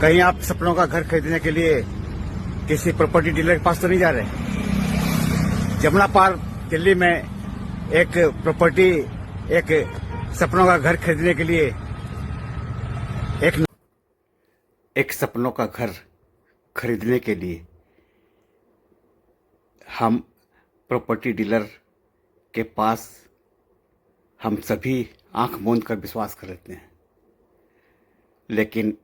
कहीं आप सपनों का घर खरीदने के लिए किसी प्रॉपर्टी डीलर के पास तो नहीं जा रहे? जमुना पार दिल्ली में एक प्रॉपर्टी, एक सपनों का घर खरीदने के लिए एक सपनों का घर खरीदने के लिए हम प्रॉपर्टी डीलर के पास हम सभी आंख मूंद कर विश्वास कर लेते हैं, लेकिन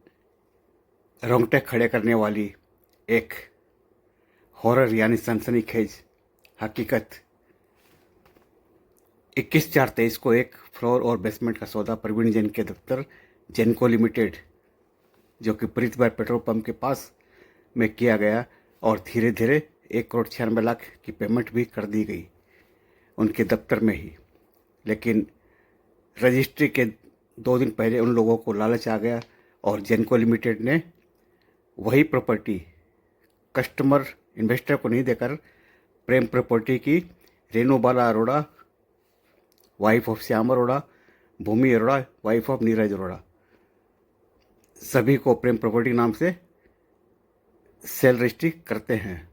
रोंगटे खड़े करने वाली एक हॉरर यानी सनसनीखेज हकीकत 21/4/23 को एक फ्लोर और बेसमेंट का सौदा प्रवीण जैन के दफ्तर जेनको लिमिटेड, जो कि प्रीतबार पेट्रोल पंप के पास में किया गया और धीरे धीरे 1,96,00,000 की पेमेंट भी कर दी गई उनके दफ्तर में ही। लेकिन रजिस्ट्री के 2 दिन पहले उन लोगों को लालच आ गया और जेनको लिमिटेड ने वही प्रॉपर्टी कस्टमर इन्वेस्टर को नहीं देकर प्रेम प्रॉपर्टी की Renubala Arora, wife of Shyam Arora, Bhumi Arora, wife of Neeraj Arora, सभी को प्रेम प्रॉपर्टी नाम से सेल रजिस्ट्री करते हैं।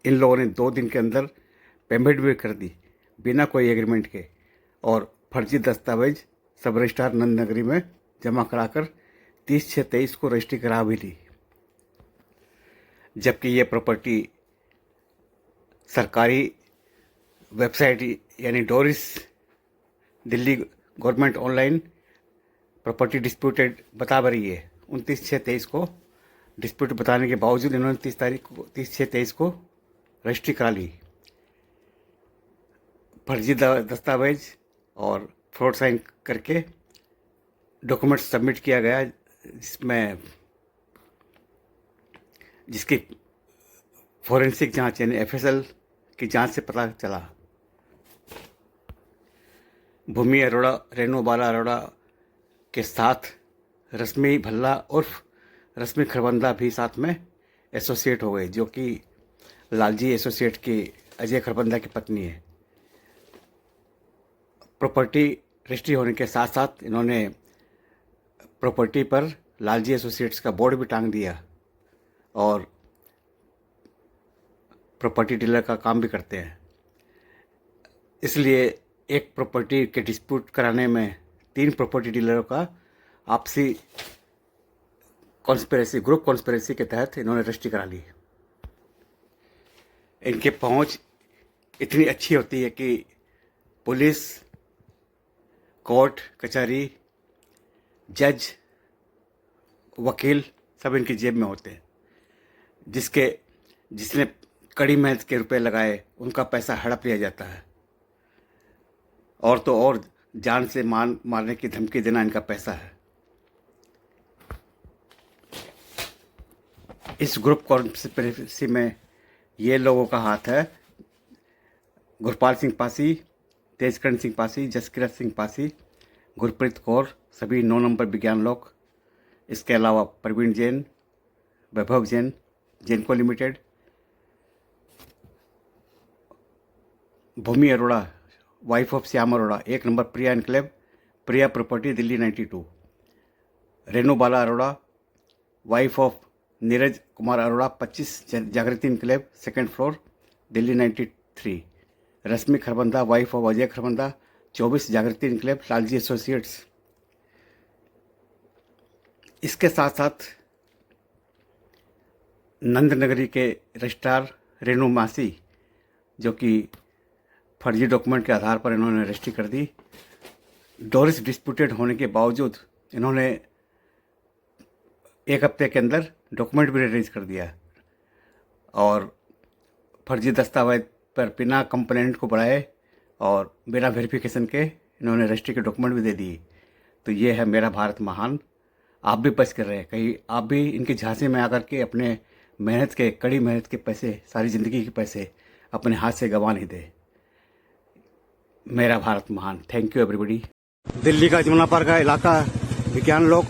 इन लोगों ने 2 दिन के अंदर पेमेंट भी कर दी बिना कोई एग्रीमेंट के और फर्जी दस्तावेज सब रजिस्ट्रार नंद नगरी में जमा कराकर 30/6/23 को रजिस्ट्री करा भी ली। जबकि ये प्रॉपर्टी सरकारी वेबसाइट यानी Doris Delhi government online property disputed बता रही है। 29/6/23 को डिस्प्यूट बताने के बावजूद इन्होंने 30/6/23 को रजिस्ट्री करा ली। फर्जी दस्तावेज और फ्रॉड साइन करके डॉक्यूमेंट सबमिट किया गया, जिसकी फॉरेंसिक जांच यानी FSL की जांच से पता चला भूमि अरोड़ा, रेणुबाला अरोड़ा के साथ रश्मि भल्ला उर्फ रश्मि खरबंदा भी साथ में एसोसिएट हो गए, जो कि लालजी एसोसिएट की अजय खरबंदा की पत्नी है। प्रॉपर्टी रजिस्ट्री होने के साथ साथ इन्होंने प्रॉपर्टी पर लालजी एसोसिएट्स का बोर्ड भी टांग दिया और प्रॉपर्टी डीलर का काम भी करते हैं। इसलिए एक प्रॉपर्टी के डिस्प्यूट कराने में 3 प्रॉपर्टी डीलरों का आपसी कॉन्स्पिरेसी, ग्रुप कॉन्स्पिरेसी के तहत इन्होंने रजिस्ट्री करा ली। इनकी पहुंच इतनी अच्छी होती है कि पुलिस, कोर्ट कचहरी, जज, वकील सब इनकी जेब में होते हैं। जिसने कड़ी मेहनत के रुपए लगाए उनका पैसा हड़प लिया जाता है, और तो और जान से मारने की धमकी देना इनका पैसा है। इस ग्रुप कॉन्स्पिरेसी में ये लोगों का हाथ है। गुरपाल सिंह पासी, तेजकरण सिंह पासी, जसकिरत सिंह पासी, गुरप्रीत कौर, सभी 9 नंबर विज्ञान लोग, इसके अलावा Praveen Jain, Vaibhav Jain, Genco limited, Bhumi Arora, wife of Shyam Arora, 1 number Priya enclave, Priya property Delhi 92, Renubala Arora, wife of Neeraj Kumar Arora, 25 Jagriti enclave, 2nd floor Delhi 93, Rashmi Kharbanda, wife of Ajay Kharbanda, 24 Jagriti enclave, Lalji associates. इसके साथ साथ नंद नगरी के रजिस्ट्रार रेणु मासी, जो कि फर्जी डॉक्यूमेंट के आधार पर इन्होंने रजिस्ट्री कर दी। डोरिस डिस्प्यूटेड होने के बावजूद इन्होंने 1 हफ्ते के अंदर डॉक्यूमेंट भी रिलीज कर दिया और फर्जी दस्तावेज पर बिना कंप्लेंट को बढ़ाए और बिना वेरिफिकेशन के इन्होंने रजिस्ट्री के डॉक्यूमेंट भी दे दिए। तो ये है मेरा भारत महान। आप भी बच कर रहे हैं, कहीं आप भी इनकी झांसे में आकर के अपने मेहनत के, कड़ी मेहनत के पैसे, सारी ज़िंदगी के पैसे अपने हाथ से गंवा नहीं दे। मेरा भारत महान। Thank you everybody. दिल्ली का जमुना पार का इलाका विज्ञान लोग,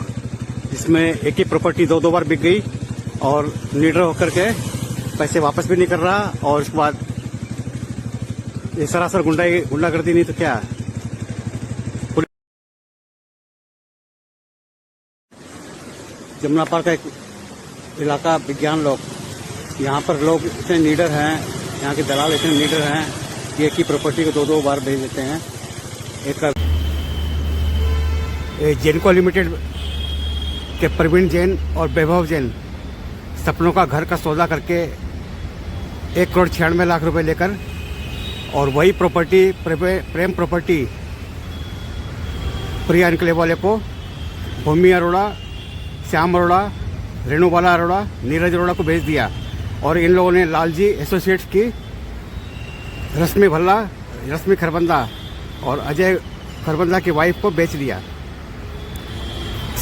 जिसमें एक ही प्रॉपर्टी 2 बार बिक गई और लीडर होकर के पैसे वापस भी नहीं कर रहा, और उसके बाद ये सरासर गुंडागर्दी नहीं तो क्या। जमुना पार्क का एक इलाका विज्ञान लोग, यहाँ पर लोग इतने नीडर हैं, यहाँ के दलाल इतने नीडर हैं कि एक ही प्रॉपर्टी को दो बार भेज देते हैं। एक जेनको लिमिटेड के प्रवीण जैन और वैभव जैन सपनों का घर का सौदा करके 1,96,00,000 रुपए लेकर, और वही प्रॉपर्टी प्रेम प्रॉपर्टी प्रिया इनकलेव वाले को भूमि अरोड़ा, श्याम अरोड़ा, रेणुबाला अरोड़ा, नीरज अरोड़ा को भेज दिया। और इन लोगों ने लालजी एसोसिएट्स की रश्मि भल्ला, रश्मि खरबंदा और अजय खरबंदा की वाइफ को बेच दिया।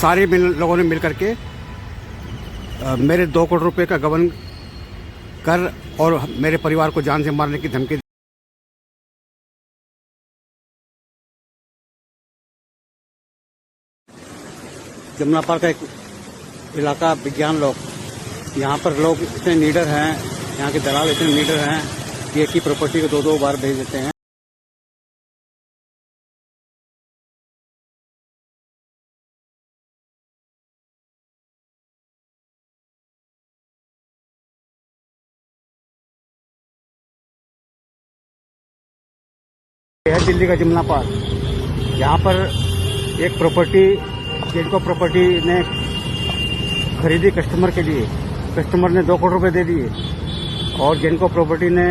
सारे लोगों ने मिल करके मेरे 2 करोड़ रुपए का गबन कर और मेरे परिवार को जान से मारने की धमकी। जमुना पार्क का एक इलाका विज्ञान लोग, यहाँ पर लोग इतने नीडर हैं, यहाँ के दलाल इतने नीडर हैं कि एक ही प्रॉपर्टी को दो बार भेज देते हैं। यह है दिल्ली का जमुना पार्क। यहाँ पर एक प्रॉपर्टी, जिनको प्रॉपर्टी ने खरीदी कस्टमर के लिए, कस्टमर ने 2 करोड़ रुपए दे दिए, और जिनको प्रॉपर्टी ने